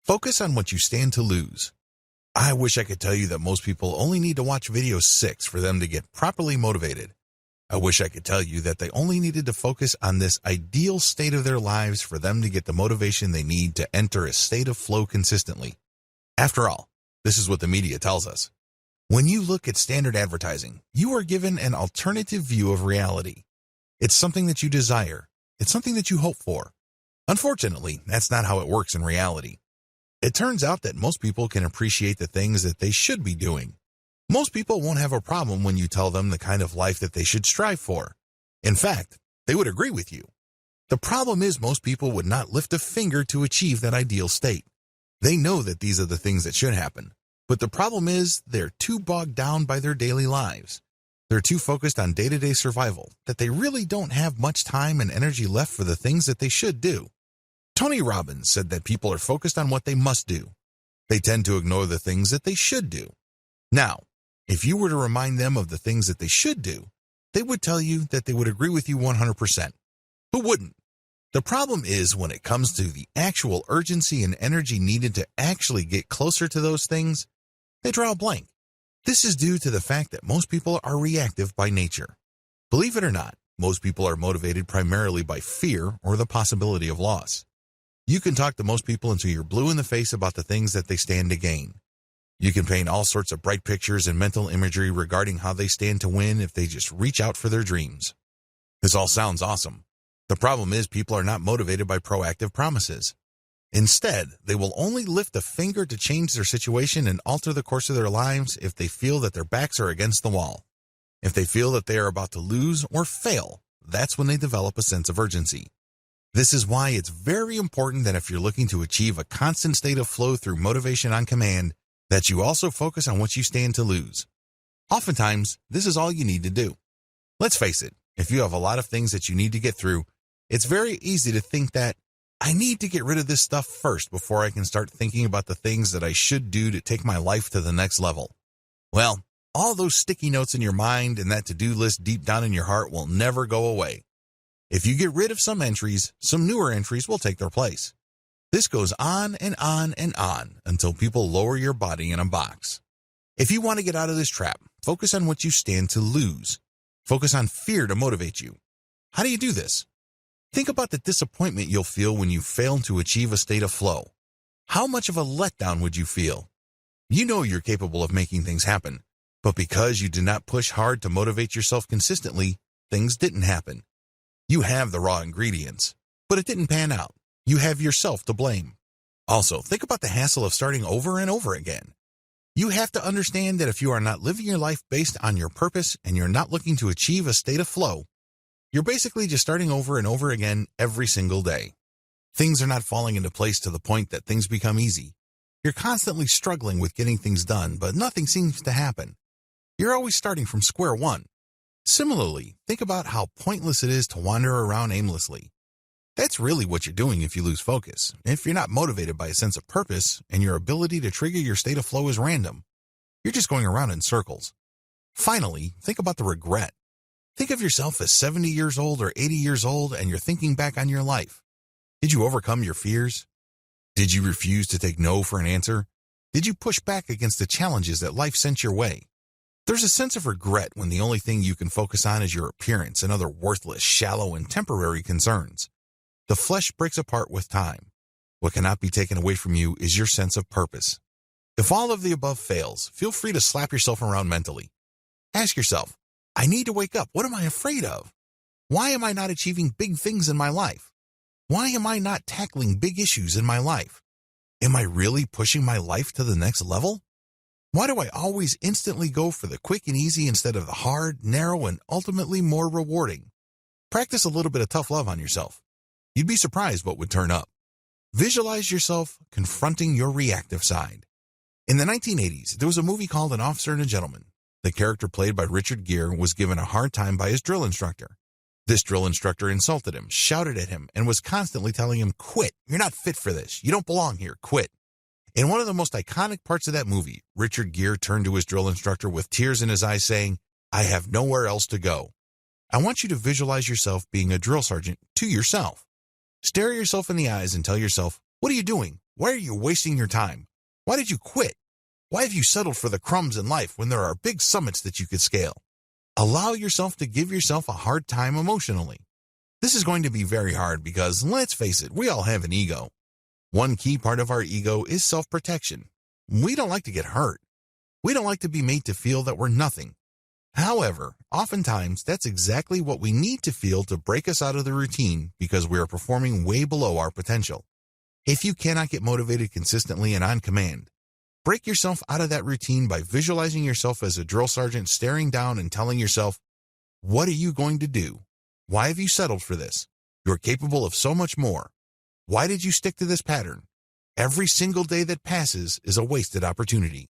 Focus on what you stand to lose. I wish I could tell you that most people only need to watch video 6 for them to get properly motivated. I wish I could tell you that they only needed to focus on this ideal state of their lives for them to get the motivation they need to enter a state of flow consistently. After all, this is what the media tells us. When you look at standard advertising, you are given an alternative view of reality. It's something that you desire. It's something that you hope for. Unfortunately, that's not how it works in reality. It turns out that most people can appreciate the things that they should be doing. Most people won't have a problem when you tell them the kind of life that they should strive for. In fact, they would agree with you. The problem is most people would not lift a finger to achieve that ideal state. They know that these are the things that should happen, but the problem is they're too bogged down by their daily lives. They're too focused on day-to-day survival that they really don't have much time and energy left for the things that they should do. Tony Robbins said that people are focused on what they must do. They tend to ignore the things that they should do. Now, if you were to remind them of the things that they should do, they would tell you that they would agree with you 100%. Who wouldn't? The problem is when it comes to the actual urgency and energy needed to actually get closer to those things, they draw a blank. This is due to the fact that most people are reactive by nature. Believe it or not, most people are motivated primarily by fear or the possibility of loss. You can talk to most people until you're blue in the face about the things that they stand to gain. You can paint all sorts of bright pictures and mental imagery regarding how they stand to win if they just reach out for their dreams. This all sounds awesome. The problem is people are not motivated by proactive promises. Instead, they will only lift a finger to change their situation and alter the course of their lives if they feel that their backs are against the wall. If they feel that they are about to lose or fail, that's when they develop a sense of urgency. This is why it's very important that if you're looking to achieve a constant state of flow through motivation on command, that you also focus on what you stand to lose. Oftentimes, this is all you need to do. Let's face it, if you have a lot of things that you need to get through, it's very easy to think that, I need to get rid of this stuff first before I can start thinking about the things that I should do to take my life to the next level. Well, all those sticky notes in your mind and that to-do list deep down in your heart will never go away. If you get rid of some entries, some newer entries will take their place. This goes on and on and on until people lower your body in a box. If you want to get out of this trap, focus on what you stand to lose. Focus on fear to motivate you. How do you do this? Think about the disappointment you'll feel when you fail to achieve a state of flow. How much of a letdown would you feel? You know you're capable of making things happen, but because you did not push hard to motivate yourself consistently, things didn't happen. You have the raw ingredients, but it didn't pan out. You have yourself to blame. Also, think about the hassle of starting over and over again. You have to understand that if you are not living your life based on your purpose and you're not looking to achieve a state of flow, you're basically just starting over and over again every single day. Things are not falling into place to the point that things become easy. You're constantly struggling with getting things done, but nothing seems to happen. You're always starting from square one. Similarly, think about how pointless it is to wander around aimlessly. That's really what you're doing if you lose focus. If you're not motivated by a sense of purpose and your ability to trigger your state of flow is random, you're just going around in circles. Finally, think about the regret. Think of yourself as 70 years old or 80 years old and you're thinking back on your life. Did you overcome your fears? Did you refuse to take no for an answer? Did you push back against the challenges that life sent your way? There's a sense of regret when the only thing you can focus on is your appearance and other worthless, shallow, and temporary concerns. The flesh breaks apart with time. What cannot be taken away from you is your sense of purpose. If all of the above fails, feel free to slap yourself around mentally. Ask yourself, I need to wake up. What am I afraid of? Why am I not achieving big things in my life? Why am I not tackling big issues in my life? Am I really pushing my life to the next level? Why do I always instantly go for the quick and easy instead of the hard, narrow, and ultimately more rewarding? Practice a little bit of tough love on yourself. You'd be surprised what would turn up. Visualize yourself confronting your reactive side. In the 1980s, there was a movie called An Officer and a Gentleman. The character played by Richard Gere was given a hard time by his drill instructor. This drill instructor insulted him, shouted at him, and was constantly telling him, quit, you're not fit for this, you don't belong here, quit. In one of the most iconic parts of that movie, Richard Gere turned to his drill instructor with tears in his eyes saying, I have nowhere else to go. I want you to visualize yourself being a drill sergeant to yourself. Stare yourself in the eyes and tell yourself, what are you doing? Why are you wasting your time? Why did you quit? Why have you settled for the crumbs in life when there are big summits that you could scale? Allow yourself to give yourself a hard time emotionally. This is going to be very hard because, let's face it, we all have an ego. One key part of our ego is self-protection. We don't like to get hurt. We don't like to be made to feel that we're nothing. However, oftentimes that's exactly what we need to feel to break us out of the routine because we are performing way below our potential. If you cannot get motivated consistently and on command, break yourself out of that routine by visualizing yourself as a drill sergeant staring down and telling yourself, what are you going to do? Why have you settled for this? You're capable of so much more. Why did you stick to this pattern? Every single day that passes is a wasted opportunity.